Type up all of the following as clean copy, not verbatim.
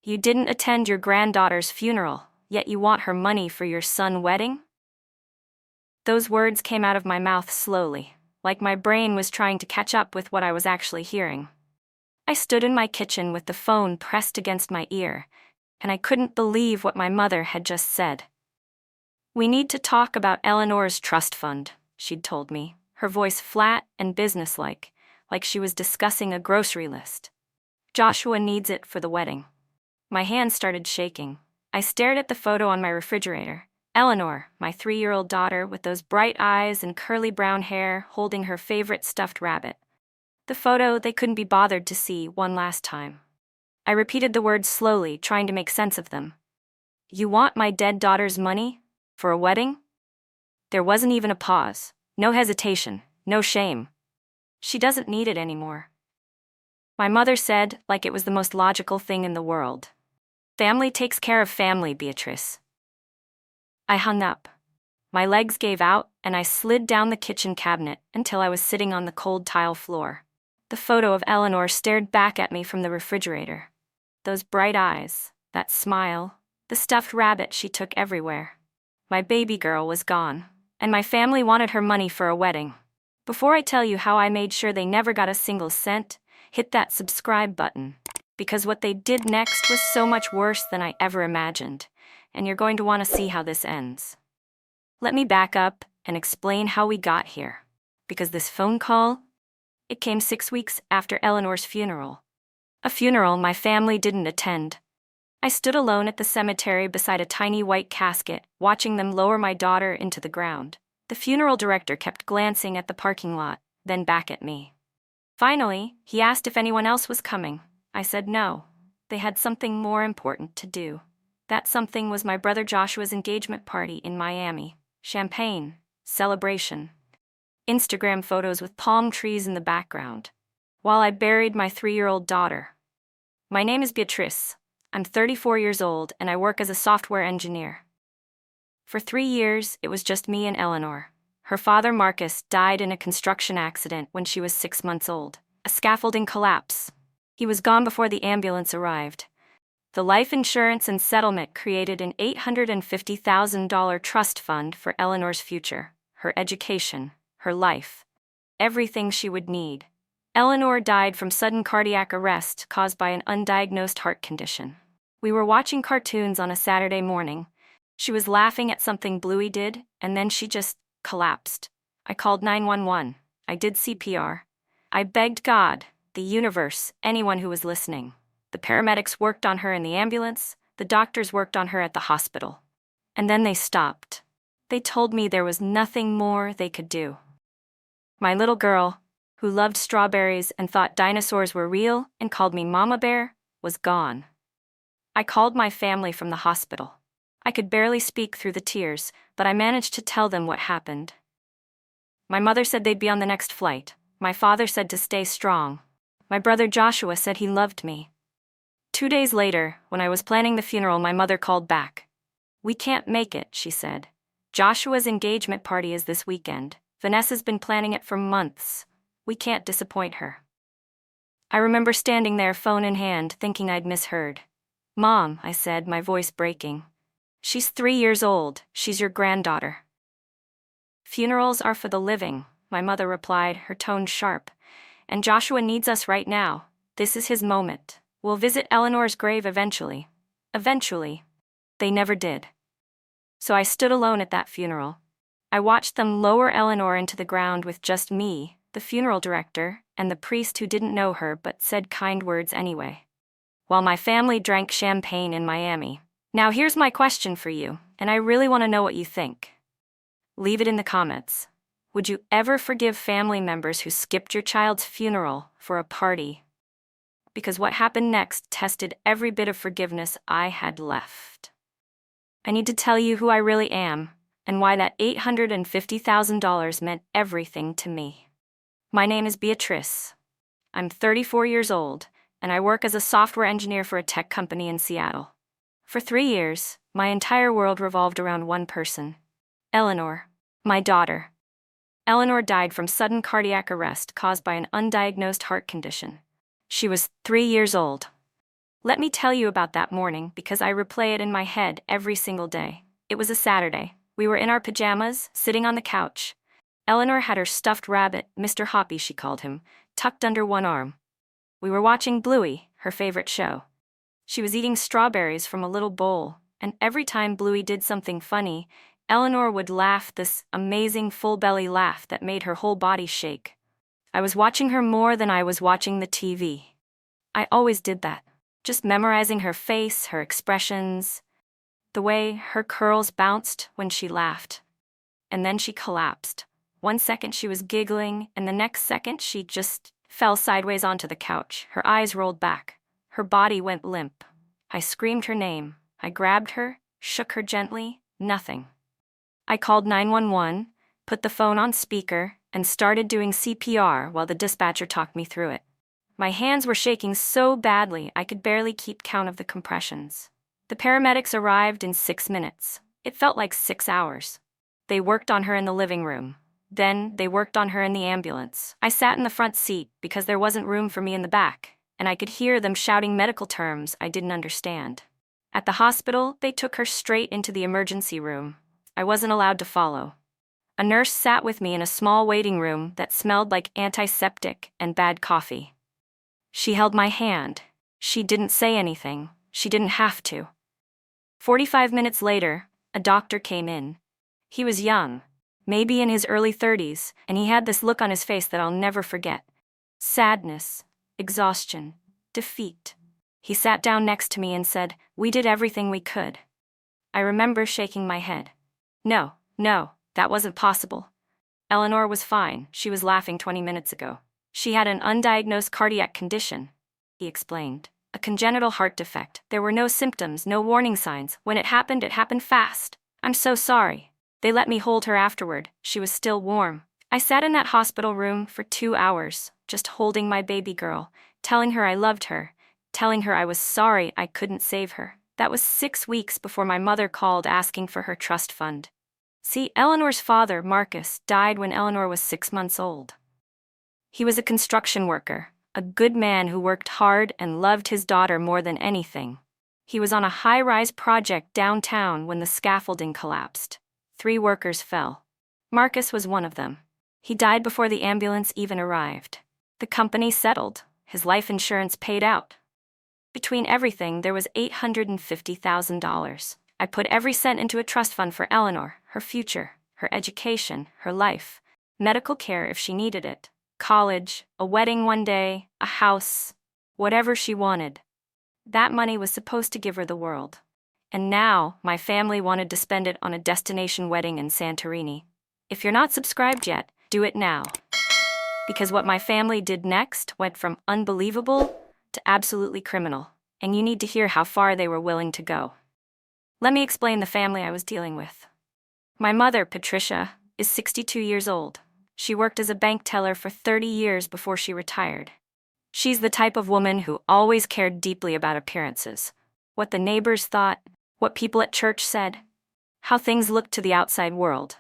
You didn't attend your granddaughter's funeral, yet you want her money for your son's wedding? Those words came out of my mouth slowly, like my brain was trying to catch up with what I was actually hearing. I stood in my kitchen with the phone pressed against my ear, and I couldn't believe what my mother had just said. "We need to talk about Eleanor's trust fund," she'd told me, her voice flat and businesslike, like she was discussing a grocery list. "Joshua needs it for the wedding." My hands started shaking. I stared at the photo on my refrigerator. Eleanor, my 3-year-old daughter with those bright eyes and curly brown hair, holding her favorite stuffed rabbit. The photo they couldn't be bothered to see one last time. I repeated the words slowly, trying to make sense of them. "You want my dead daughter's money? For a wedding?" There wasn't even a pause. No hesitation. No shame. "She doesn't need it anymore," my mother said, like it was the most logical thing in the world. "Family takes care of family, Beatrice." I hung up. My legs gave out, and I slid down the kitchen cabinet until I was sitting on the cold tile floor. The photo of Eleanor stared back at me from the refrigerator. Those bright eyes, that smile, the stuffed rabbit she took everywhere. My baby girl was gone, and my family wanted her money for a wedding. Before I tell you how I made sure they never got a single cent, hit that subscribe button, because what they did next was so much worse than I ever imagined, and you're going to want to see how this ends. Let me back up and explain how we got here, because this phone call, it came 6 weeks after Eleanor's funeral. A funeral my family didn't attend. I stood alone at the cemetery beside a tiny white casket, watching them lower my daughter into the ground. The funeral director kept glancing at the parking lot, then back at me. Finally, he asked if anyone else was coming. I said no. They had something more important to do. That something was my brother Joshua's engagement party in Miami. Champagne, celebration, Instagram photos with palm trees in the background, while I buried my 3-year-old daughter. "My name is Beatrice. I'm 34 years old and I work as a software engineer." For 3 years, it was just me and Eleanor. Her father, Marcus, died in a construction accident when she was 6 months old. A scaffolding collapse. He was gone before the ambulance arrived. The life insurance and settlement created an $850,000 trust fund for Eleanor's future, her education, her life, everything she would need. Eleanor died from sudden cardiac arrest caused by an undiagnosed heart condition. We were watching cartoons on a Saturday morning. She was laughing at something Bluey did, and then she just collapsed. I called 911. I did CPR. I begged God, the universe, anyone who was listening. The paramedics worked on her in the ambulance. The doctors worked on her at the hospital. And then they stopped. They told me there was nothing more they could do. My little girl, who loved strawberries and thought dinosaurs were real and called me Mama Bear, was gone. I called my family from the hospital. I could barely speak through the tears, but I managed to tell them what happened. My mother said they'd be on the next flight. My father said to stay strong. My brother Joshua said he loved me. 2 days later, when I was planning the funeral, my mother called back. "We can't make it," she said. "Joshua's engagement party is this weekend. Vanessa's been planning it for months. We can't disappoint her." I remember standing there, phone in hand, thinking I'd misheard. "Mom," I said, my voice breaking. "She's 3 years old. She's your granddaughter." "Funerals are for the living," my mother replied, her tone sharp. "And Joshua needs us right now. This is his moment. We'll visit Eleanor's grave eventually." Eventually. They never did. So I stood alone at that funeral. I watched them lower Eleanor into the ground with just me, the funeral director, and the priest who didn't know her but said kind words anyway, while my family drank champagne in Miami. Now here's my question for you, and I really want to know what you think. Leave it in the comments. Would you ever forgive family members who skipped your child's funeral for a party? Because what happened next tested every bit of forgiveness I had left. I need to tell you who I really am, and why that $850,000 meant everything to me. My name is Beatrice. I'm 34 years old, and I work as a software engineer for a tech company in Seattle. For 3 years, my entire world revolved around one person, Eleanor, my daughter. Eleanor died from sudden cardiac arrest caused by an undiagnosed heart condition. She was 3 years old. Let me tell you about that morning because I replay it in my head every single day. It was a Saturday. We were in our pajamas, sitting on the couch. Eleanor had her stuffed rabbit, Mr. Hoppy she called him, tucked under one arm. We were watching Bluey, her favorite show. She was eating strawberries from a little bowl, and every time Bluey did something funny, Eleanor would laugh this amazing full-belly laugh that made her whole body shake. I was watching her more than I was watching the TV. I always did that, just memorizing her face, her expressions, the way her curls bounced when she laughed. And then she collapsed. One second she was giggling, and the next second she just fell sideways onto the couch. Her eyes rolled back. Her body went limp. I screamed her name. I grabbed her, shook her gently, nothing. I called 911, put the phone on speaker, and started doing CPR while the dispatcher talked me through it. My hands were shaking so badly I could barely keep count of the compressions. The paramedics arrived in 6 minutes. It felt like 6 hours. They worked on her in the living room. Then they worked on her in the ambulance. I sat in the front seat because there wasn't room for me in the back, and I could hear them shouting medical terms I didn't understand. At the hospital, they took her straight into the emergency room. I wasn't allowed to follow. A nurse sat with me in a small waiting room that smelled like antiseptic and bad coffee. She held my hand. She didn't say anything. She didn't have to. 45 minutes later, a doctor came in. He was young, maybe in his early 30s, and he had this look on his face that I'll never forget. Sadness, exhaustion, defeat. He sat down next to me and said, "We did everything we could." I remember shaking my head. No, that wasn't possible. Eleanor was fine. She was laughing 20 minutes ago. She had an undiagnosed cardiac condition, he explained. A congenital heart defect. There were no symptoms, no warning signs. When it happened fast. I'm so sorry. They let me hold her afterward. She was still warm. I sat in that hospital room for 2 hours, just holding my baby girl, telling her I loved her, telling her I was sorry I couldn't save her. That was 6 weeks before my mother called asking for her trust fund. See, Eleanor's father, Marcus, died when Eleanor was 6 months old. He was a construction worker, a good man who worked hard and loved his daughter more than anything. He was on a high-rise project downtown when the scaffolding collapsed. 3 workers fell. Marcus was one of them. He died before the ambulance even arrived. The company settled. His life insurance paid out. Between everything, there was $850,000. I put every cent into a trust fund for Eleanor, her future, her education, her life, medical care if she needed it, college, a wedding one day, a house, whatever she wanted. That money was supposed to give her the world. And now, my family wanted to spend it on a destination wedding in Santorini. If you're not subscribed yet, do it now. Because what my family did next went from unbelievable to absolutely criminal, and you need to hear how far they were willing to go. Let me explain the family I was dealing with. My mother, Patricia, is 62 years old. She worked as a bank teller for 30 years before she retired. She's the type of woman who always cared deeply about appearances. What the neighbors thought, what people at church said, how things looked to the outside world.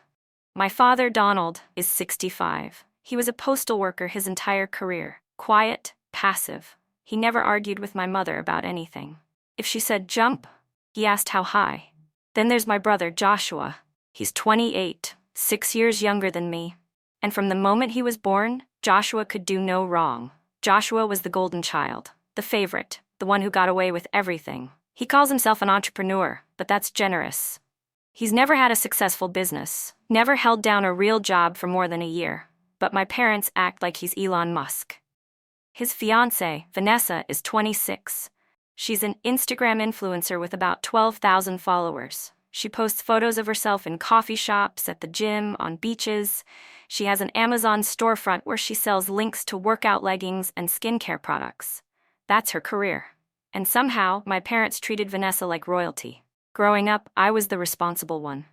My father, Donald, is 65. He was a postal worker his entire career, quiet, passive. He never argued with my mother about anything. If she said jump, he asked how high. Then there's my brother, Joshua. He's 28, 6 years younger than me. And from the moment he was born, Joshua could do no wrong. Joshua was the golden child, the favorite, the one who got away with everything. He calls himself an entrepreneur, but that's generous. He's never had a successful business, never held down a real job for more than a year. But my parents act like he's Elon Musk. His fiancée, Vanessa, is 26. She's an Instagram influencer with about 12,000 followers. She posts photos of herself in coffee shops, at the gym, on beaches. She has an Amazon storefront where she sells links to workout leggings and skincare products. That's her career. And somehow, my parents treated Vanessa like royalty. Growing up, I was the responsible one.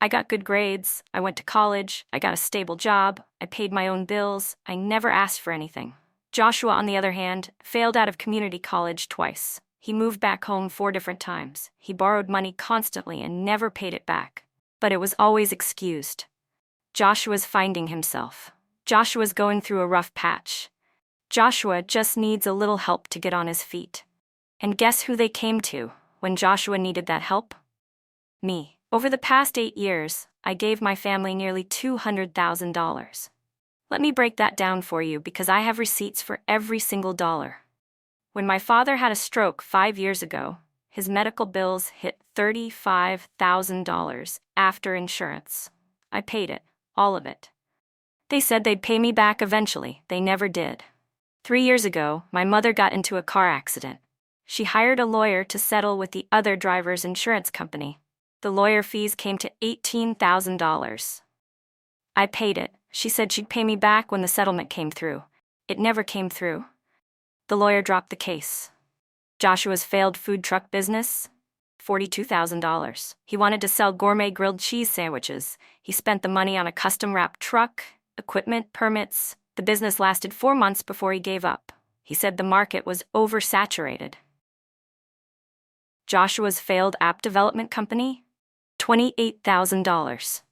I got good grades, I went to college, I got a stable job, I paid my own bills, I never asked for anything. Joshua, on the other hand, failed out of community college twice. He moved back home 4 different times. He borrowed money constantly and never paid it back. But it was always excused. Joshua's finding himself. Joshua's going through a rough patch. Joshua just needs a little help to get on his feet. And guess who they came to when Joshua needed that help? Me. Over the past 8 years, I gave my family nearly $200,000. Let me break that down for you because I have receipts for every single dollar. When my father had a stroke 5 years ago, his medical bills hit $35,000 after insurance. I paid it, all of it. They said they'd pay me back eventually. They never did. 3 years ago, my mother got into a car accident. She hired a lawyer to settle with the other driver's insurance company. The lawyer fees came to $18,000. I paid it. She said she'd pay me back when the settlement came through. It never came through. The lawyer dropped the case. Joshua's failed food truck business? $42,000. He wanted to sell gourmet grilled cheese sandwiches. He spent the money on a custom-wrapped truck, equipment, permits. The business lasted 4 months before he gave up. He said the market was oversaturated. Joshua's failed app development company? $28,000.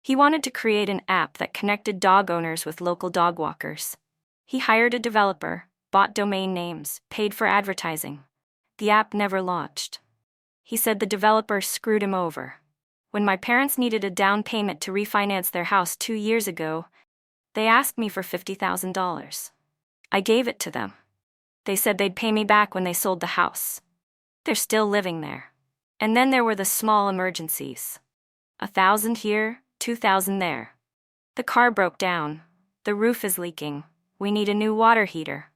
He wanted to create an app that connected dog owners with local dog walkers. He hired a developer, bought domain names, paid for advertising. The app never launched. He said the developer screwed him over. When my parents needed a down payment to refinance their house 2 years ago, they asked me for $50,000. I gave it to them. They said they'd pay me back when they sold the house. They're still living there. And then there were the small emergencies. 1,000 here, 2,000 there. The car broke down. The roof is leaking. We need a new water heater.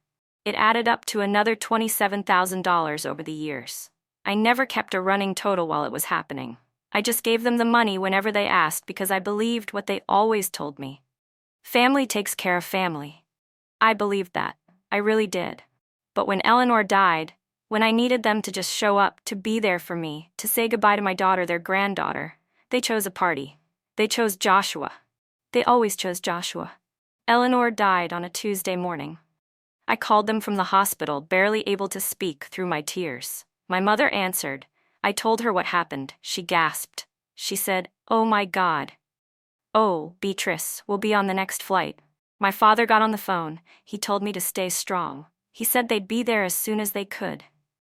It added up to another $27,000 over the years. I never kept a running total while it was happening. I just gave them the money whenever they asked because I believed what they always told me. Family takes care of family. I believed that. I really did. But when Eleanor died, when I needed them to just show up, to be there for me, to say goodbye to my daughter, their granddaughter, they chose a party. They chose Joshua. They always chose Joshua. Eleanor died on a Tuesday morning. I called them from the hospital, barely able to speak through my tears. My mother answered. I told her what happened. She gasped. She said, "Oh my God. Oh, Beatrice, we'll be on the next flight." My father got on the phone. He told me to stay strong. He said they'd be there as soon as they could.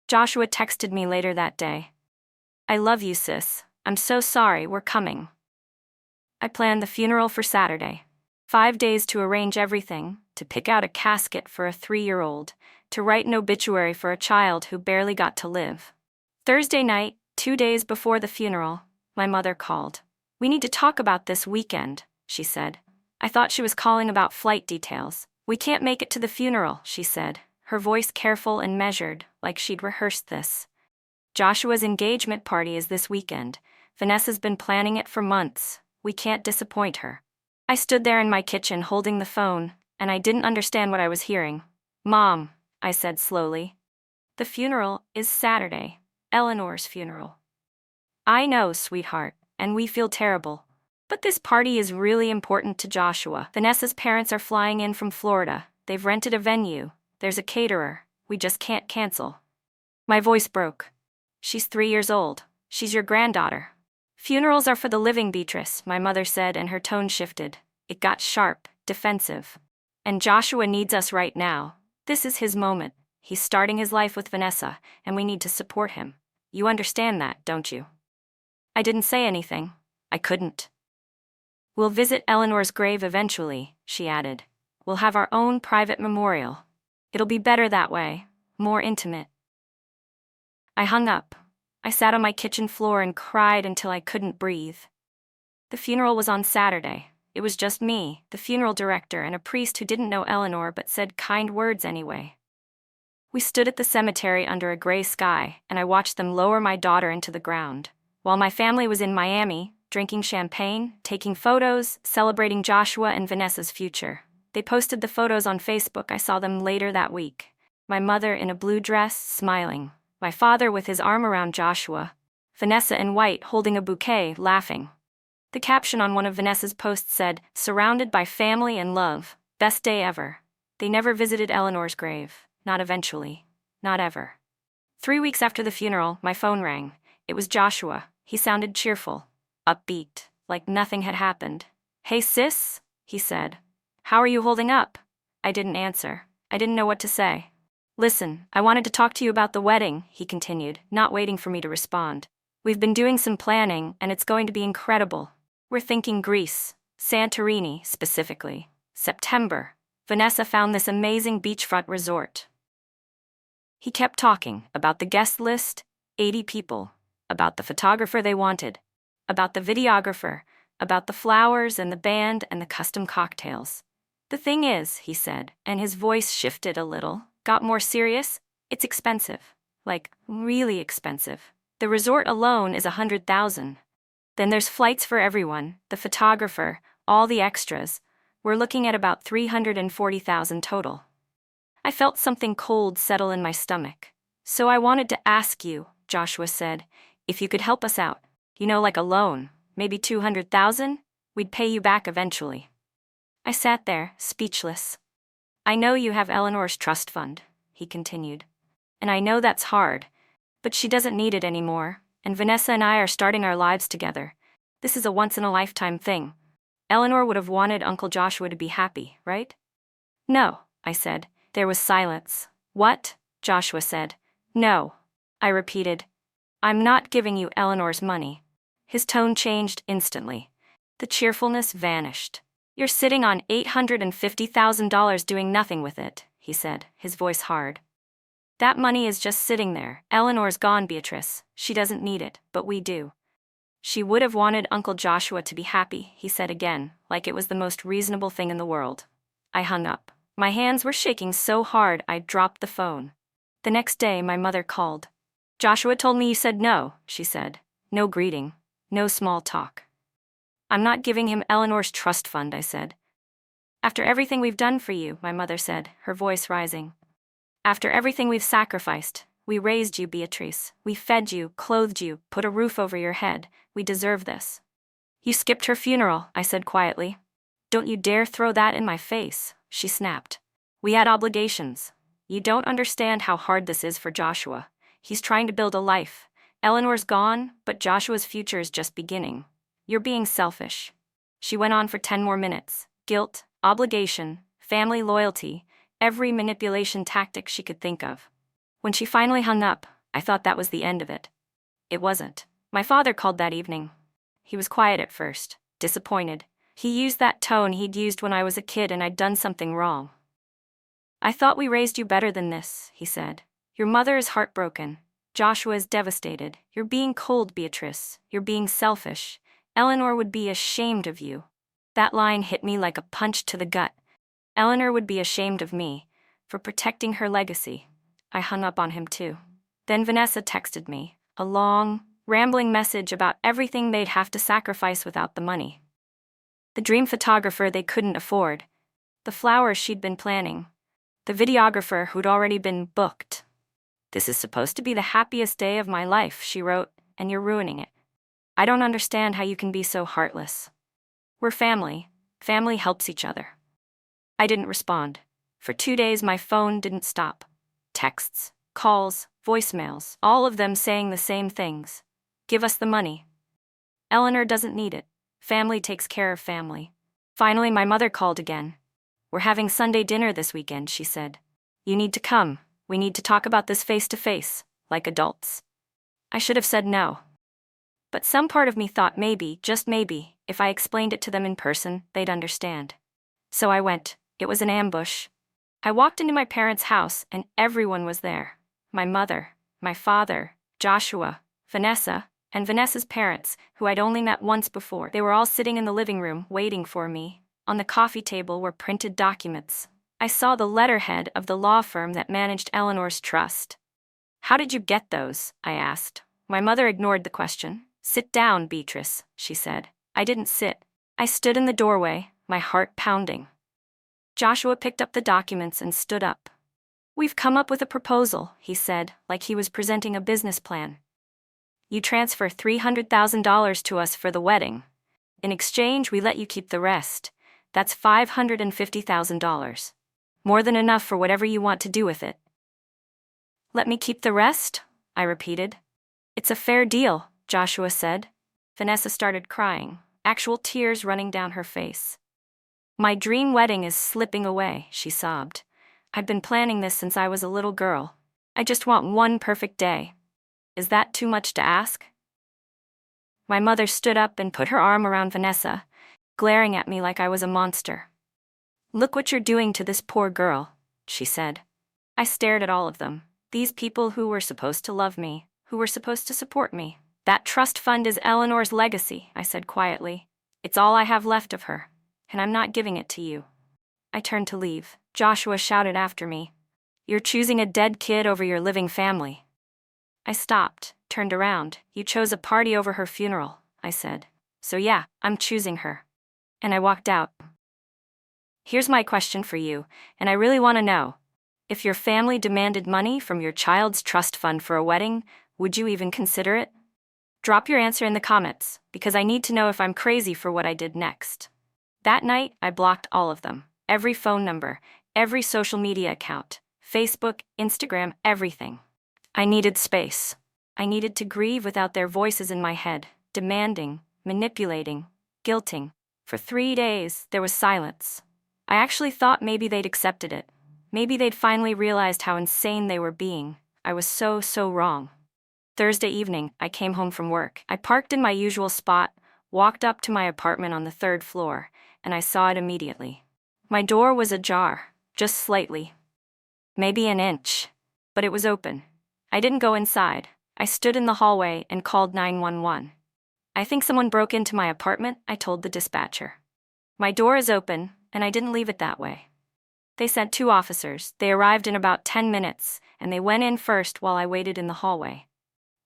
Joshua texted me later that day. "I love you, sis. I'm so sorry, we're coming." I planned the funeral for Saturday. 5 days to arrange everything, to pick out a casket for a 3-year-old, to write an obituary for a child who barely got to live. Thursday night, 2 days before the funeral, my mother called. "We need to talk about this weekend," she said. I thought she was calling about flight details. "We can't make it to the funeral," she said, her voice careful and measured, like she'd rehearsed this. "Joshua's engagement party is this weekend. Vanessa's been planning it for months. We can't disappoint her." I stood there in my kitchen holding the phone, and I didn't understand what I was hearing. "Mom," I said slowly. "The funeral is Saturday. Eleanor's funeral." "I know, sweetheart, and we feel terrible. But this party is really important to Joshua. Vanessa's parents are flying in from Florida. They've rented a venue. There's a caterer. We just can't cancel." My voice broke. "She's 3 years old. She's your granddaughter." "Funerals are for the living, Beatrice," my mother said, and her tone shifted. It got sharp, defensive. "And Joshua needs us right now. This is his moment. He's starting his life with Vanessa, and we need to support him. You understand that, don't you?" I didn't say anything. I couldn't. "We'll visit Eleanor's grave eventually," she added. "We'll have our own private memorial. It'll be better that way, more intimate." I hung up. I sat on my kitchen floor and cried until I couldn't breathe. The funeral was on Saturday. It was just me, the funeral director, and a priest who didn't know Eleanor but said kind words anyway. We stood at the cemetery under a gray sky, and I watched them lower my daughter into the ground. While my family was in Miami, drinking champagne, taking photos, celebrating Joshua and Vanessa's future. They posted the photos on Facebook. I saw them later that week. My mother in a blue dress, smiling. My father with his arm around Joshua. Vanessa in white holding a bouquet, laughing. The caption on one of Vanessa's posts said, "Surrounded by family and love. Best day ever." They never visited Eleanor's grave. Not eventually. Not ever. 3 weeks after the funeral, my phone rang. It was Joshua. He sounded cheerful, upbeat, like nothing had happened. "Hey sis," he said. "How are you holding up?" I didn't answer. I didn't know what to say. Listen, I wanted to talk to you about the wedding, he continued, not waiting for me to respond. We've been doing some planning, and it's going to be incredible. We're thinking Greece, Santorini specifically. September. Vanessa found this amazing beachfront resort. He kept talking about the guest list, 80 people, about the photographer they wanted, about the videographer, about the flowers and the band and the custom cocktails. The thing is, he said, and his voice shifted a little, got more serious, it's expensive. Like, really expensive. The resort alone is $100,000. Then there's flights for everyone, the photographer, all the extras. We're looking at about $340,000 total. I felt something cold settle in my stomach. So I wanted to ask you, Joshua said, if you could help us out. You know, like a loan, maybe $200,000? We'd pay you back eventually. I sat there, speechless. I know you have Eleanor's trust fund, he continued. And I know that's hard, but she doesn't need it anymore, and Vanessa and I are starting our lives together. This is a once-in-a-lifetime thing. Eleanor would have wanted Uncle Joshua to be happy, right? No, I said. There was silence. What? Joshua said. No. I repeated. I'm not giving you Eleanor's money. His tone changed instantly. The cheerfulness vanished. You're sitting on $850,000 doing nothing with it, he said, his voice hard. That money is just sitting there. Eleanor's gone, Beatrice. She doesn't need it, but we do. She would have wanted Uncle Joshua to be happy, he said again, like it was the most reasonable thing in the world. I hung up. My hands were shaking so hard I dropped the phone. The next day, my mother called. Joshua told me you said no, she said. No greeting. No small talk. I'm not giving him Eleanor's trust fund, I said. After everything we've done for you, my mother said, her voice rising. After everything we've sacrificed, we raised you, Beatrice. We fed you, clothed you, put a roof over your head. We deserve this. You skipped her funeral, I said quietly. Don't you dare throw that in my face, she snapped. We had obligations. You don't understand how hard this is for Joshua. He's trying to build a life. Eleanor's gone, but Joshua's future is just beginning. You're being selfish. She went on for 10 more minutes. Guilt, obligation, family loyalty, every manipulation tactic she could think of. When she finally hung up, I thought that was the end of it. It wasn't. My father called that evening. He was quiet at first, disappointed. He used that tone he'd used when I was a kid and I'd done something wrong. I thought we raised you better than this, he said. Your mother is heartbroken. Joshua is devastated. You're being cold, Beatrice. You're being selfish. Eleanor would be ashamed of you. That line hit me like a punch to the gut. Eleanor would be ashamed of me for protecting her legacy. I hung up on him too. Then Vanessa texted me, a long, rambling message about everything they'd have to sacrifice without the money. The dream photographer they couldn't afford, the flowers she'd been planning, the videographer who'd already been booked. This is supposed to be the happiest day of my life, she wrote, and you're ruining it. I don't understand how you can be so heartless. We're family. Family helps each other. I didn't respond. For 2 days my phone didn't stop. Texts, calls, voicemails, all of them saying the same things. Give us the money. Eleanor doesn't need it. Family takes care of family. Finally my mother called again. We're having Sunday dinner this weekend, she said. You need to come. We need to talk about this face to face, like adults. I should have said no. But some part of me thought maybe, just maybe, if I explained it to them in person, they'd understand. So I went. It was an ambush. I walked into my parents' house and everyone was there. My mother, my father, Joshua, Vanessa, and Vanessa's parents, who I'd only met once before. They were all sitting in the living room, waiting for me. On the coffee table were printed documents. I saw the letterhead of the law firm that managed Eleanor's trust. How did you get those? I asked. My mother ignored the question. Sit down, Beatrice, she said. I didn't sit. I stood in the doorway, my heart pounding. Joshua picked up the documents and stood up. We've come up with a proposal, he said, like he was presenting a business plan. You transfer $300,000 to us for the wedding. In exchange, we let you keep the rest. That's $550,000. More than enough for whatever you want to do with it. Let me keep the rest? I repeated. It's a fair deal, Joshua said. Vanessa started crying, actual tears running down her face. My dream wedding is slipping away, she sobbed. I'd been planning this since I was a little girl. I just want one perfect day. Is that too much to ask? My mother stood up and put her arm around Vanessa, glaring at me like I was a monster. "Look what you're doing to this poor girl," she said. I stared at all of them. These people who were supposed to love me, who were supposed to support me. "That trust fund is Eleanor's legacy," I said quietly. "It's all I have left of her, and I'm not giving it to you." I turned to leave. Joshua shouted after me, "You're choosing a dead kid over your living family." I stopped, turned around. "You chose a party over her funeral," I said. "So yeah, I'm choosing her." And I walked out. Here's my question for you, and I really want to know. If your family demanded money from your child's trust fund for a wedding, would you even consider it? Drop your answer in the comments, because I need to know if I'm crazy for what I did next. That night, I blocked all of them. Every phone number, every social media account, Facebook, Instagram, everything. I needed space. I needed to grieve without their voices in my head, demanding, manipulating, guilting. For 3 days, there was silence. I actually thought maybe they'd accepted it. Maybe they'd finally realized how insane they were being. I was so wrong. Thursday evening, I came home from work. I parked in my usual spot, walked up to my apartment on the 3rd floor, and I saw it immediately. My door was ajar, just slightly. Maybe an inch. But it was open. I didn't go inside. I stood in the hallway and called 911. "I think someone broke into my apartment," I told the dispatcher. "My door is open, and I didn't leave it that way." They sent 2 officers. They arrived in about 10 minutes, and they went in first while I waited in the hallway.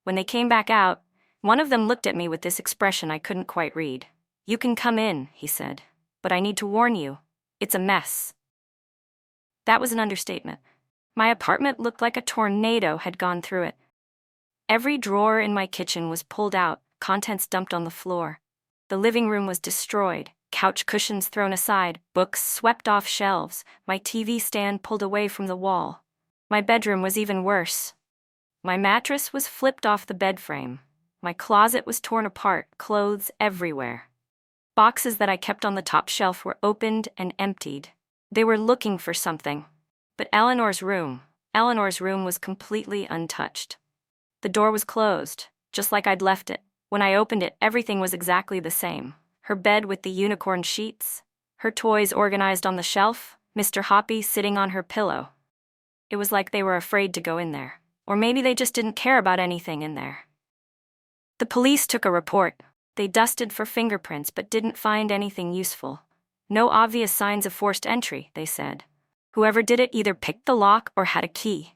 When they came back out, one of them looked at me with this expression I couldn't quite read. "You can come in," he said, "but I need to warn you, it's a mess." That was an understatement. My apartment looked like a tornado had gone through it. Every drawer in my kitchen was pulled out, contents dumped on the floor. The living room was destroyed, couch cushions thrown aside, books swept off shelves, my TV stand pulled away from the wall. My bedroom was even worse. My mattress was flipped off the bed frame. My closet was torn apart, clothes everywhere. Boxes that I kept on the top shelf were opened and emptied. They were looking for something. But Eleanor's room was completely untouched. The door was closed, just like I'd left it. When I opened it, everything was exactly the same. Her bed with the unicorn sheets, her toys organized on the shelf, Mr. Hoppy sitting on her pillow. It was like they were afraid to go in there. Or maybe they just didn't care about anything in there. The police took a report. They dusted for fingerprints but didn't find anything useful. No obvious signs of forced entry, they said. Whoever did it either picked the lock or had a key.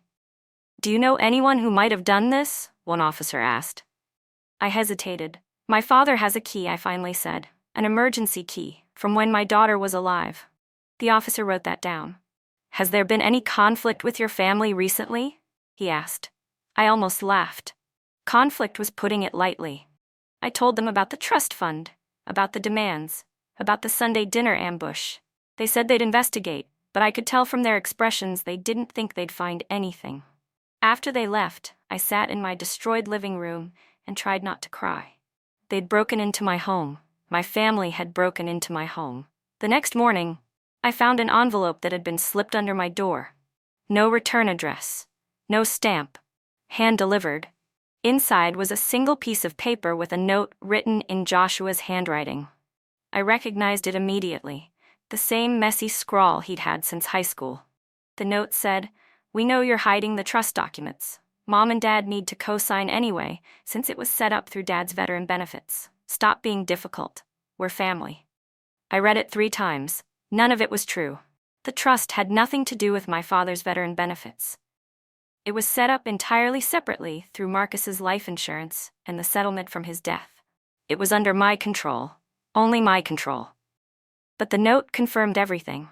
"Do you know anyone who might have done this?" one officer asked. I hesitated. "My father has a key," I finally said. "An emergency key, from when my daughter was alive." The officer wrote that down. "Has there been any conflict with your family recently?" he asked. I almost laughed. Conflict was putting it lightly. I told them about the trust fund, about the demands, about the Sunday dinner ambush. They said they'd investigate, but I could tell from their expressions they didn't think they'd find anything. After they left, I sat in my destroyed living room and tried not to cry. They'd broken into my home. My family had broken into my home. The next morning, I found an envelope that had been slipped under my door. No return address. No stamp. Hand-delivered. Inside was a single piece of paper with a note written in Joshua's handwriting. I recognized it immediately. The same messy scrawl he'd had since high school. The note said, "We know you're hiding the trust documents. Mom and Dad need to co-sign anyway, since it was set up through Dad's veteran benefits. Stop being difficult. We're family." I read it 3 times. None of it was true. The trust had nothing to do with my father's veteran benefits. It was set up entirely separately through Marcus's life insurance and the settlement from his death. It was under my control. Only my control. But the note confirmed everything.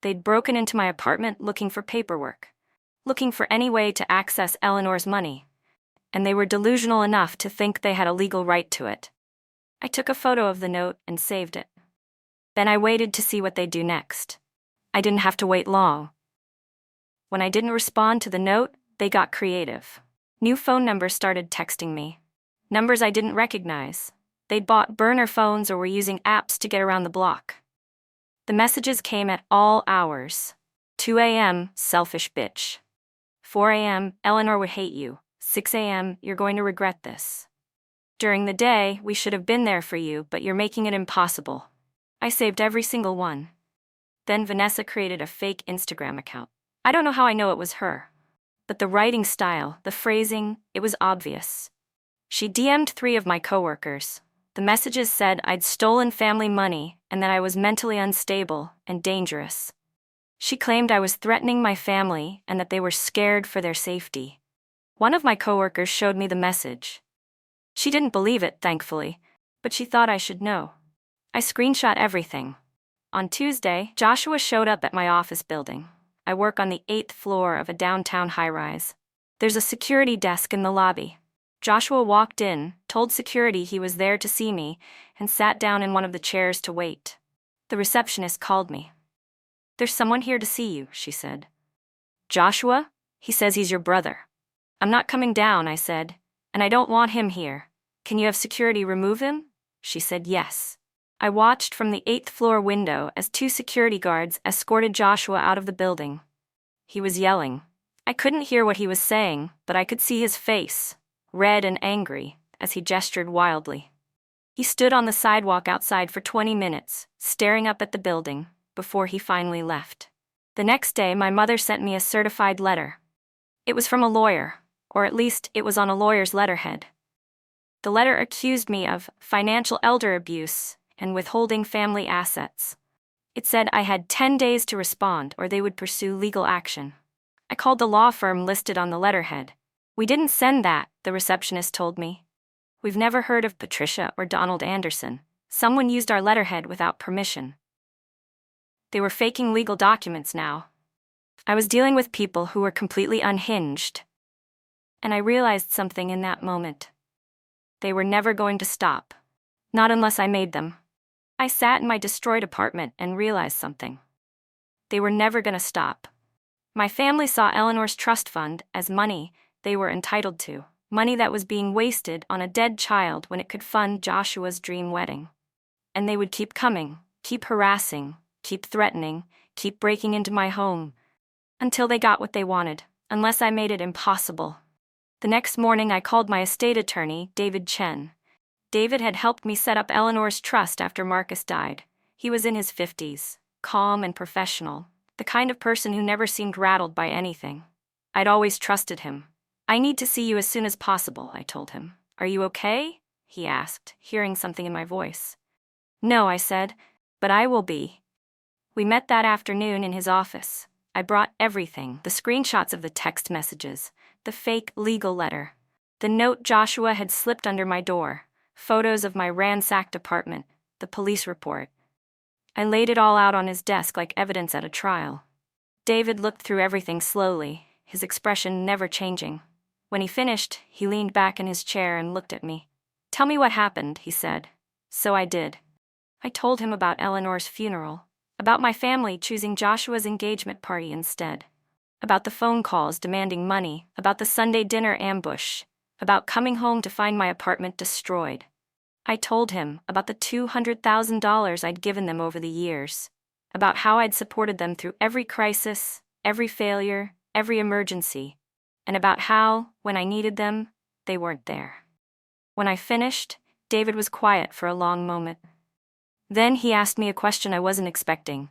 They'd broken into my apartment looking for paperwork, looking for any way to access Eleanor's money, and they were delusional enough to think they had a legal right to it. I took a photo of the note and saved it. Then I waited to see what they'd do next. I didn't have to wait long. When I didn't respond to the note, they got creative. New phone numbers started texting me. Numbers I didn't recognize. They'd bought burner phones or were using apps to get around the block. The messages came at all hours. 2 a.m., selfish bitch. 4 a.m., Eleanor would hate you. 6 a.m., you're going to regret this. During the day, we should have been there for you, but you're making it impossible. I saved every single one. Then Vanessa created a fake Instagram account. I don't know how I know it was her. But the writing style, the phrasing, it was obvious. She DM'd 3 of my coworkers. The messages said I'd stolen family money and that I was mentally unstable and dangerous. She claimed I was threatening my family and that they were scared for their safety. One of my coworkers showed me the message. She didn't believe it, thankfully, but she thought I should know. I screenshot everything. On Tuesday, Joshua showed up at my office building. I work on the 8th floor of a downtown high-rise. There's a security desk in the lobby. Joshua walked in, told security he was there to see me, and sat down in one of the chairs to wait. The receptionist called me. "There's someone here to see you," she said. "Joshua? He says he's your brother." "I'm not coming down," I said, "and I don't want him here. Can you have security remove him?" She said yes. I watched from the 8th floor window as 2 security guards escorted Joshua out of the building. He was yelling. I couldn't hear what he was saying, but I could see his face, red and angry, as he gestured wildly. He stood on the sidewalk outside for 20 minutes, staring up at the building, before he finally left. The next day, my mother sent me a certified letter. It was from a lawyer, or at least it was on a lawyer's letterhead. The letter accused me of financial elder abuse and withholding family assets. It said I had 10 days to respond or they would pursue legal action. I called the law firm listed on the letterhead. "We didn't send that," the receptionist told me. "We've never heard of Patricia or Donald Anderson. Someone used our letterhead without permission." They were faking legal documents now. I was dealing with people who were completely unhinged. And I realized something in that moment. They were never going to stop. Not unless I made them. I sat in my destroyed apartment and realized something. They were never going to stop. My family saw Eleanor's trust fund as money they were entitled to, money that was being wasted on a dead child when it could fund Joshua's dream wedding. And they would keep coming, keep harassing, keep threatening, keep breaking into my home, until they got what they wanted, unless I made it impossible. The next morning I called my estate attorney, David Chen. David had helped me set up Eleanor's trust after Marcus died. He was in his 50s, calm and professional, the kind of person who never seemed rattled by anything. I'd always trusted him. "I need to see you as soon as possible," I told him. "Are you okay?" he asked, hearing something in my voice. "No," I said, "but I will be." We met that afternoon in his office. I brought everything, the screenshots of the text messages, the fake legal letter, the note Joshua had slipped under my door, photos of my ransacked apartment, the police report. I laid it all out on his desk like evidence at a trial. David looked through everything slowly, his expression never changing. When he finished, he leaned back in his chair and looked at me. "Tell me what happened," he said. So I did. I told him about Eleanor's funeral, about my family choosing Joshua's engagement party instead, about the phone calls demanding money, about the Sunday dinner ambush, about coming home to find my apartment destroyed. I told him about the $200,000 I'd given them over the years, about how I'd supported them through every crisis, every failure, every emergency, and about how, when I needed them, they weren't there. When I finished, David was quiet for a long moment. Then he asked me a question I wasn't expecting.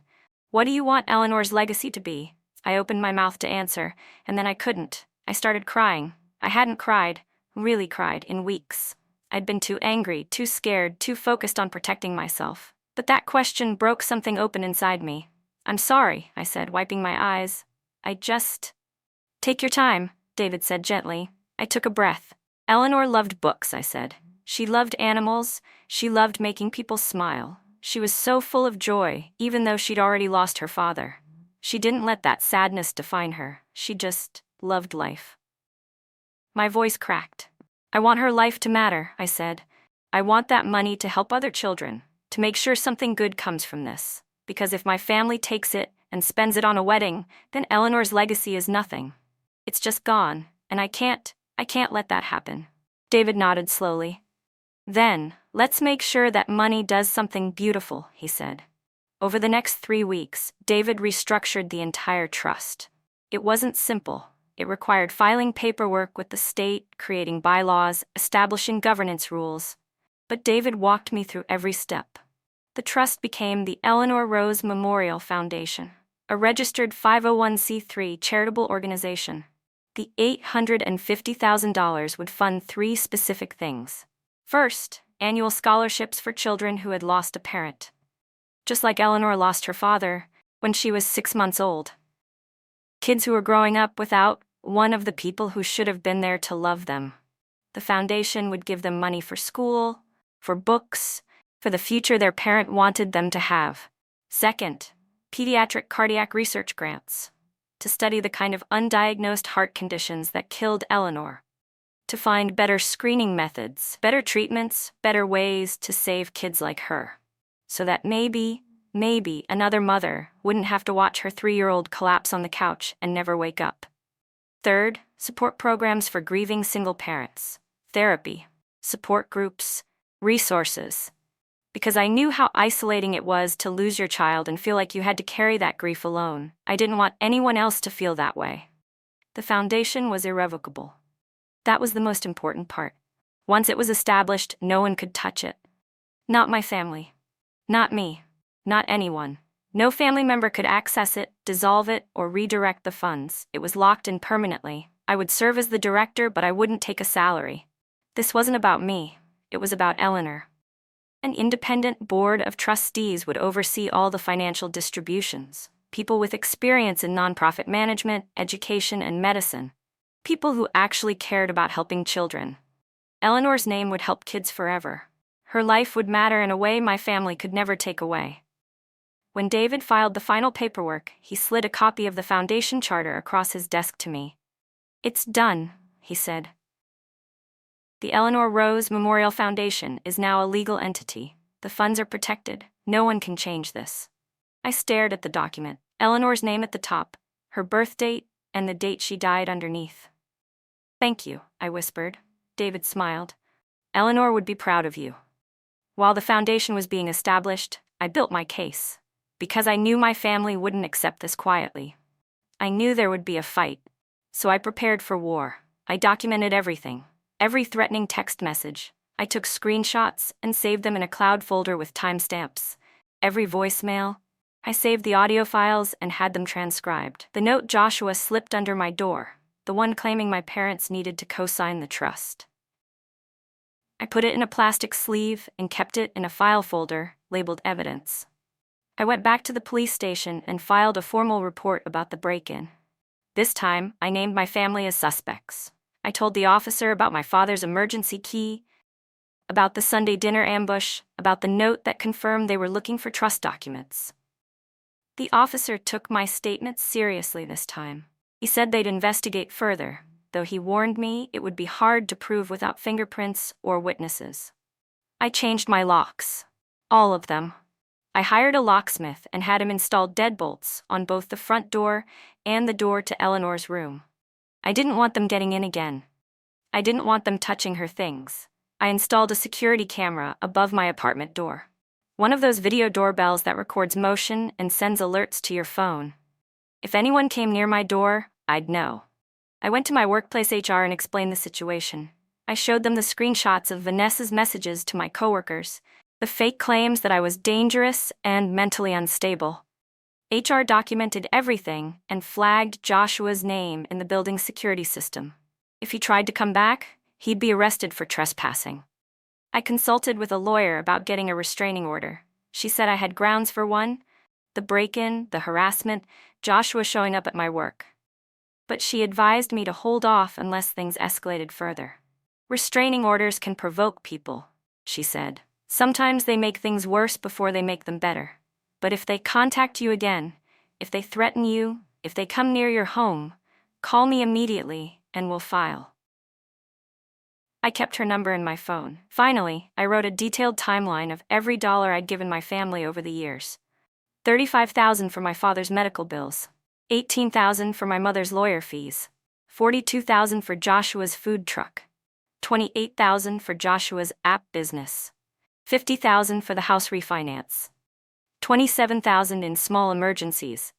"What do you want Eleanor's legacy to be?" I opened my mouth to answer, and then I couldn't. I started crying. I hadn't cried, really cried, in weeks. I'd been too angry, too scared, too focused on protecting myself. But that question broke something open inside me. "I'm sorry," I said, wiping my eyes. "Take your time," David said gently. I took a breath. "Eleanor loved books," I said. "She loved animals. She loved making people smile. She was so full of joy, even though she'd already lost her father. She didn't let that sadness define her. She just loved life." My voice cracked. "I want her life to matter," I said. "I want that money to help other children, to make sure something good comes from this. Because if my family takes it and spends it on a wedding, then Eleanor's legacy is nothing. It's just gone, and I can't let that happen." David nodded slowly. "Then, let's make sure that money does something beautiful," he said. Over the next 3 weeks, David restructured the entire trust. It wasn't simple. It required filing paperwork with the state, creating bylaws, establishing governance rules. But David walked me through every step. The trust became the Eleanor Rose Memorial Foundation, a registered 501c3 charitable organization. The $850,000 would fund 3 specific things. First, annual scholarships for children who had lost a parent. Just like Eleanor lost her father when she was 6 months old. Kids who were growing up without one of the people who should have been there to love them. The foundation would give them money for school, for books, for the future their parent wanted them to have. Second, pediatric cardiac research grants, to study the kind of undiagnosed heart conditions that killed Eleanor, to find better screening methods, better treatments, better ways to save kids like her, so that maybe another mother wouldn't have to watch her 3-year-old collapse on the couch and never wake up. Third, support programs for grieving single parents, therapy, support groups, resources. Because I knew how isolating it was to lose your child and feel like you had to carry that grief alone. I didn't want anyone else to feel that way. The foundation was irrevocable. That was the most important part. Once it was established, no one could touch it. Not my family. Not me. Not anyone. No family member could access it, dissolve it, or redirect the funds. It was locked in permanently. I would serve as the director, but I wouldn't take a salary. This wasn't about me. It was about Eleanor. An independent board of trustees would oversee all the financial distributions. People with experience in nonprofit management, education, and medicine. People who actually cared about helping children. Eleanor's name would help kids forever. Her life would matter in a way my family could never take away. When David filed the final paperwork, he slid a copy of the foundation charter across his desk to me. "It's done," he said. "The Eleanor Rose Memorial Foundation is now a legal entity. The funds are protected. No one can change this." I stared at the document, Eleanor's name at the top, her birth date, and the date she died underneath. "Thank you," I whispered. David smiled. "Eleanor would be proud of you." While the foundation was being established, I built my case. Because I knew my family wouldn't accept this quietly. I knew there would be a fight. So I prepared for war. I documented everything. Every threatening text message. I took screenshots and saved them in a cloud folder with timestamps. Every voicemail. I saved the audio files and had them transcribed. The note Joshua slipped under my door, the one claiming my parents needed to co-sign the trust. I put it in a plastic sleeve and kept it in a file folder labeled evidence. I went back to the police station and filed a formal report about the break-in. This time, I named my family as suspects. I told the officer about my father's emergency key, about the Sunday dinner ambush, about the note that confirmed they were looking for trust documents. The officer took my statements seriously this time. He said they'd investigate further, though he warned me it would be hard to prove without fingerprints or witnesses. I changed my locks. All of them. I hired a locksmith and had him install deadbolts on both the front door and the door to Eleanor's room. I didn't want them getting in again. I didn't want them touching her things. I installed a security camera above my apartment door. One of those video doorbells that records motion and sends alerts to your phone. If anyone came near my door, I'd know. I went to my workplace HR and explained the situation. I showed them the screenshots of Vanessa's messages to my coworkers, the fake claims that I was dangerous and mentally unstable. HR documented everything and flagged Joshua's name in the building's security system. If he tried to come back, he'd be arrested for trespassing. I consulted with a lawyer about getting a restraining order. She said I had grounds for one: the break-in, the harassment, Joshua showing up at my work. But she advised me to hold off unless things escalated further. Restraining orders can provoke people, she said. Sometimes they make things worse before they make them better. But if they contact you again, if they threaten you, if they come near your home, call me immediately and we'll file. I kept her number in my phone. Finally, I wrote a detailed timeline of every dollar I'd given my family over the years. $35,000 for my father's medical bills, $18,000 for my mother's lawyer fees, $42,000 for Joshua's food truck, $28,000 for Joshua's app business, $50,000 for the house refinance. $27,000 in small emergencies,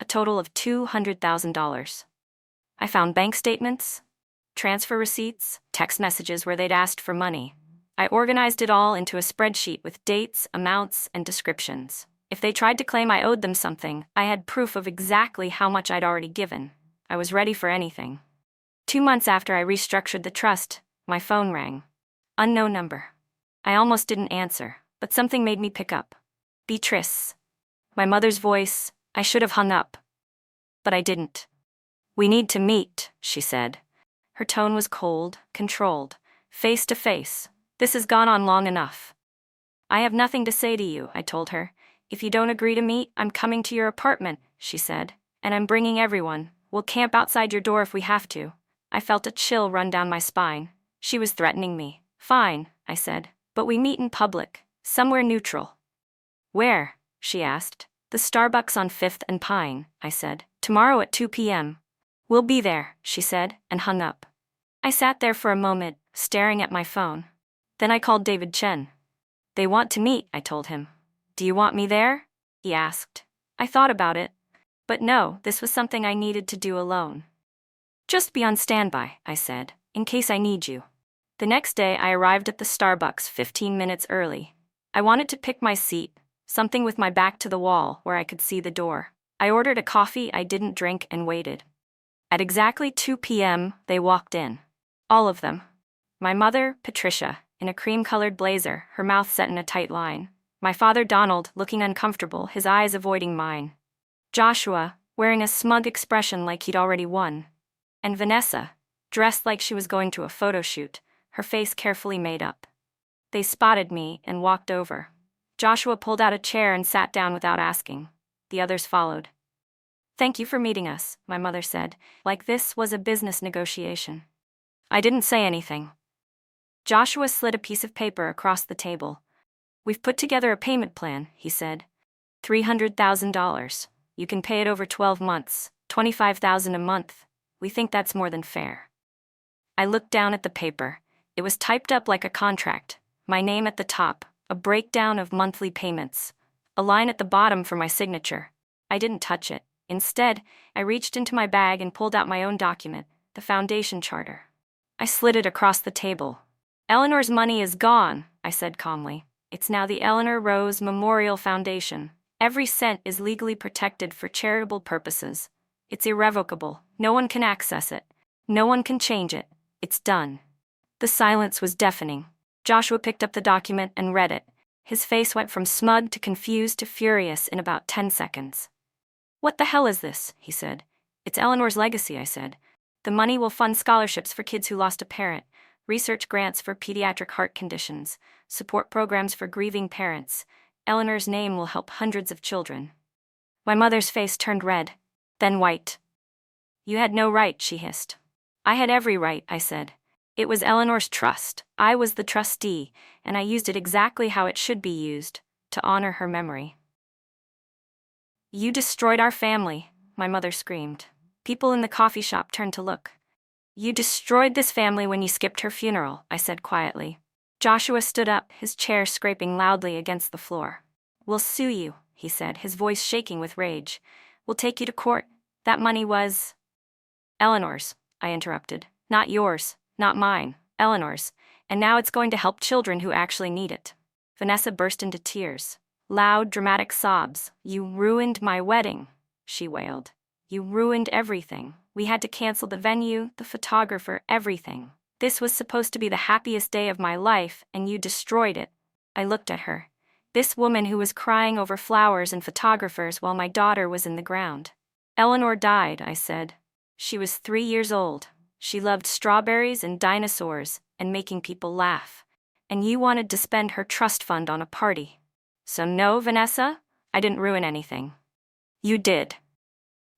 a total of $200,000. I found bank statements, transfer receipts, text messages where they'd asked for money. I organized it all into a spreadsheet with dates, amounts, and descriptions. If they tried to claim I owed them something, I had proof of exactly how much I'd already given. I was ready for anything. 2 months after I restructured the trust, my phone rang. Unknown number. I almost didn't answer, but something made me pick up. Beatrice. My mother's voice. I should have hung up. But I didn't. "We need to meet," she said. Her tone was cold, controlled, face to face. "This has gone on long enough." "I have nothing to say to you," I told her. "If you don't agree to meet, I'm coming to your apartment," she said. "And I'm bringing everyone. We'll camp outside your door if we have to." I felt a chill run down my spine. She was threatening me. "Fine," I said. "But we meet in public, somewhere neutral." "Where?" she asked. "The Starbucks on 5th and Pine," I said. "Tomorrow at 2 p.m. "We'll be there," she said, and hung up. I sat there for a moment, staring at my phone. Then I called David Chen. "They want to meet," I told him. "Do you want me there?" he asked. I thought about it. But no, this was something I needed to do alone. "Just be on standby," I said, "in case I need you." The next day I arrived at the Starbucks 15 minutes early. I wanted to pick my seat, something with my back to the wall where I could see the door. I ordered a coffee I didn't drink and waited. At exactly 2 p.m., they walked in. All of them. My mother, Patricia, in a cream-colored blazer, her mouth set in a tight line. My father, Donald, looking uncomfortable, his eyes avoiding mine. Joshua, wearing a smug expression like he'd already won. And Vanessa, dressed like she was going to a photo shoot, her face carefully made up. They spotted me and walked over. Joshua pulled out a chair and sat down without asking. The others followed. "Thank you for meeting us," my mother said, like this was a business negotiation. I didn't say anything. Joshua slid a piece of paper across the table. "We've put together a payment plan," he said. $300,000. You can pay it over 12 months, $25,000 a month. We think that's more than fair." I looked down at the paper. It was typed up like a contract, my name at the top, a breakdown of monthly payments, a line at the bottom for my signature. I didn't touch it. Instead, I reached into my bag and pulled out my own document, the foundation charter. I slid it across the table. "Eleanor's money is gone," I said calmly. "It's now the Eleanor Rose Memorial Foundation. Every cent is legally protected for charitable purposes. It's irrevocable. No one can access it. No one can change it. It's done." The silence was deafening. Joshua picked up the document and read it. His face went from smug to confused to furious in about 10 seconds. "What the hell is this?" he said. "It's Eleanor's legacy," I said. "The money will fund scholarships for kids who lost a parent, research grants for pediatric heart conditions, support programs for grieving parents. Eleanor's name will help hundreds of children." My mother's face turned red, then white. "You had no right," she hissed. "I had every right," I said. "It was Eleanor's trust. I was the trustee, and I used it exactly how it should be used, to honor her memory." "You destroyed our family," my mother screamed. People in the coffee shop turned to look. "You destroyed this family when you skipped her funeral," I said quietly. Joshua stood up, his chair scraping loudly against the floor. "We'll sue you," he said, his voice shaking with rage. "We'll take you to court. That money was—" "Eleanor's," I interrupted. "Not yours, not mine, Eleanor's. And now it's going to help children who actually need it." Vanessa burst into tears. Loud, dramatic sobs. "You ruined my wedding," she wailed. "You ruined everything. We had to cancel the venue, the photographer, everything. This was supposed to be the happiest day of my life, and you destroyed it." I looked at her. This woman who was crying over flowers and photographers while my daughter was in the ground. "Eleanor died," I said. "She was 3 years old. She loved strawberries and dinosaurs and making people laugh. And you wanted to spend her trust fund on a party. So no, Vanessa, I didn't ruin anything. You did."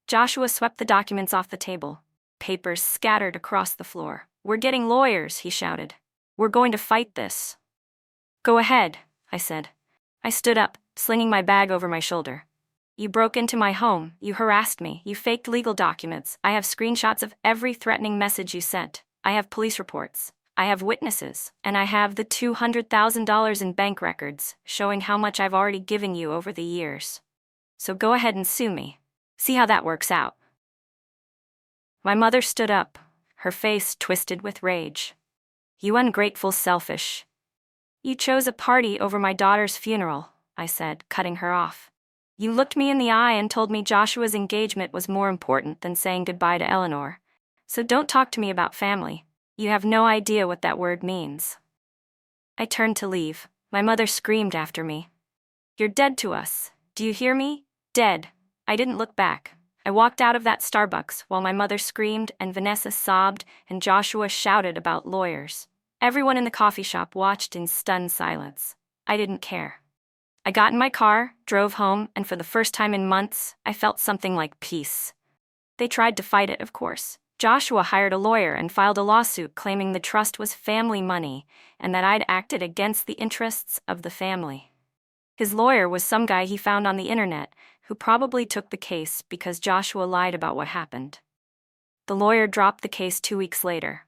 Joshua swept the documents off the table. Papers scattered across the floor. "We're getting lawyers," he shouted. "We're going to fight this." "Go ahead," I said. I stood up, slinging my bag over my shoulder. "You broke into my home, you harassed me, you faked legal documents. I have screenshots of every threatening message you sent. I have police reports. I have witnesses, and I have the $200,000 in bank records, showing how much I've already given you over the years. So go ahead and sue me. See how that works out." My mother stood up, her face twisted with rage. "You ungrateful selfish. You chose a party over my daughter's funeral," I said, cutting her off. "You looked me in the eye and told me Joshua's engagement was more important than saying goodbye to Eleanor. So don't talk to me about family. You have no idea what that word means." I turned to leave. My mother screamed after me. "You're dead to us. Do you hear me? Dead." I didn't look back. I walked out of that Starbucks while my mother screamed and Vanessa sobbed and Joshua shouted about lawyers. Everyone in the coffee shop watched in stunned silence. I didn't care. I got in my car, drove home, and for the first time in months, I felt something like peace. They tried to fight it, of course. Joshua hired a lawyer and filed a lawsuit claiming the trust was family money and that I'd acted against the interests of the family. His lawyer was some guy he found on the internet who probably took the case because Joshua lied about what happened. The lawyer dropped the case 2 weeks later.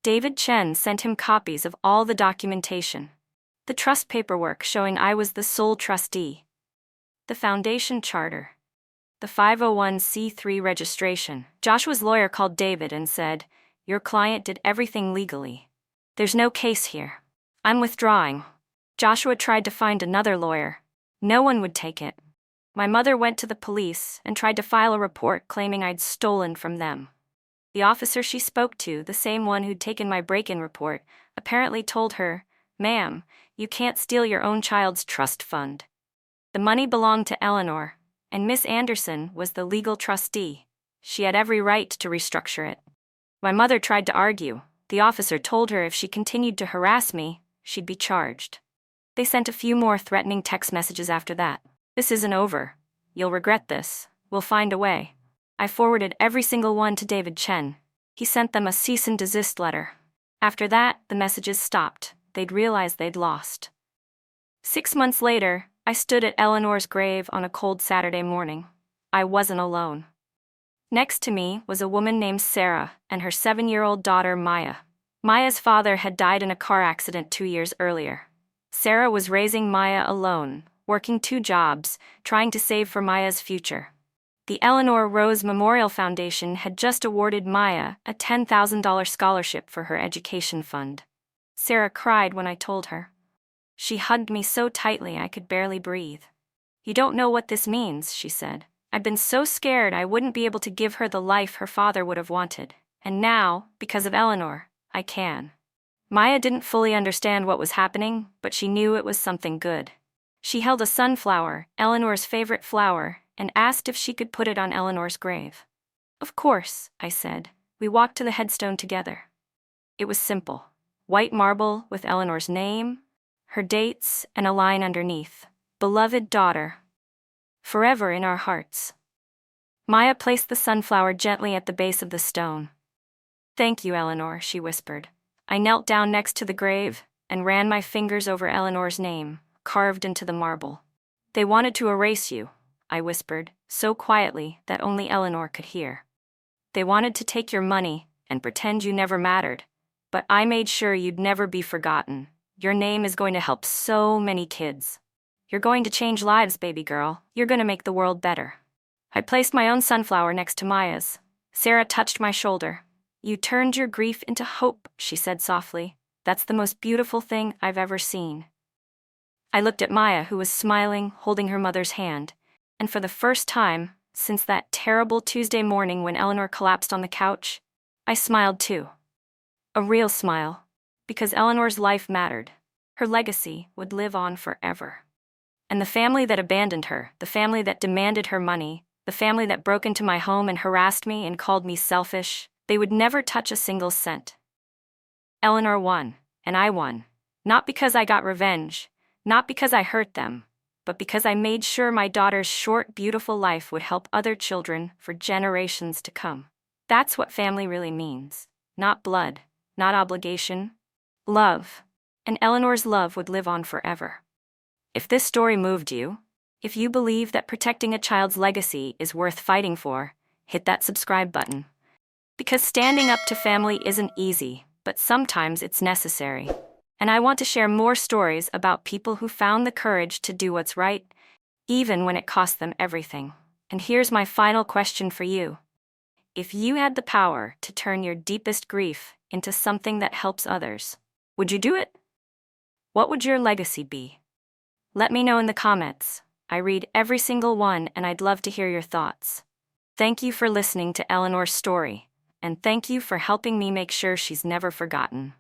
David Chen sent him copies of all the documentation. The trust paperwork showing I was the sole trustee. The foundation charter. The 501c3 registration. Joshua's lawyer called David and said, "Your client did everything legally. There's no case here. I'm withdrawing." Joshua tried to find another lawyer. No one would take it. My mother went to the police and tried to file a report claiming I'd stolen from them. The officer she spoke to, the same one who'd taken my break-in report, apparently told her, "Ma'am, you can't steal your own child's trust fund." The money belonged to Eleanor, and Miss Anderson was the legal trustee. She had every right to restructure it. My mother tried to argue. The officer told her if she continued to harass me, she'd be charged. They sent a few more threatening text messages after that. "This isn't over. You'll regret this. We'll find a way." I forwarded every single one to David Chen. He sent them a cease and desist letter. After that, the messages stopped. They'd realized they'd lost. 6 months later, I stood at Eleanor's grave on a cold Saturday morning. I wasn't alone. Next to me was a woman named Sarah and her 7-year-old daughter Maya. Maya's father had died in a car accident 2 years earlier. Sarah was raising Maya alone, working 2 jobs, trying to save for Maya's future. The Eleanor Rose Memorial Foundation had just awarded Maya a $10,000 scholarship for her education fund. Sarah cried when I told her. She hugged me so tightly I could barely breathe. "You don't know what this means," she said. "I'd been so scared I wouldn't be able to give her the life her father would have wanted. And now, because of Eleanor, I can." Maya didn't fully understand what was happening, but she knew it was something good. She held a sunflower, Eleanor's favorite flower, and asked if she could put it on Eleanor's grave. "Of course," I said. We walked to the headstone together. It was simple. White marble with Eleanor's name, her dates, and a line underneath. "Beloved daughter. Forever in our hearts." Maya placed the sunflower gently at the base of the stone. "Thank you, Eleanor," she whispered. I knelt down next to the grave and ran my fingers over Eleanor's name, carved into the marble. "They wanted to erase you," I whispered, so quietly that only Eleanor could hear. "They wanted to take your money and pretend you never mattered. But I made sure you'd never be forgotten. Your name is going to help so many kids. You're going to change lives, baby girl. You're going to make the world better." I placed my own sunflower next to Maya's. Sarah touched my shoulder. "You turned your grief into hope," she said softly. "That's the most beautiful thing I've ever seen." I looked at Maya, who was smiling, holding her mother's hand, and for the first time, since that terrible Tuesday morning when Eleanor collapsed on the couch, I smiled too. A real smile, because Eleanor's life mattered. Her legacy would live on forever. And the family that abandoned her, the family that demanded her money, the family that broke into my home and harassed me and called me selfish, they would never touch a single cent. Eleanor won, and I won. Not because I got revenge, not because I hurt them, but because I made sure my daughter's short, beautiful life would help other children for generations to come. That's what family really means. Not blood, not obligation. Love. And Eleanor's love would live on forever. If this story moved you, if you believe that protecting a child's legacy is worth fighting for, hit that subscribe button. Because standing up to family isn't easy, but sometimes it's necessary. And I want to share more stories about people who found the courage to do what's right, even when it cost them everything. And here's my final question for you. If you had the power to turn your deepest grief into something that helps others, would you do it? What would your legacy be? Let me know in the comments. I read every single one and I'd love to hear your thoughts. Thank you for listening to Eleanor's story, and thank you for helping me make sure she's never forgotten.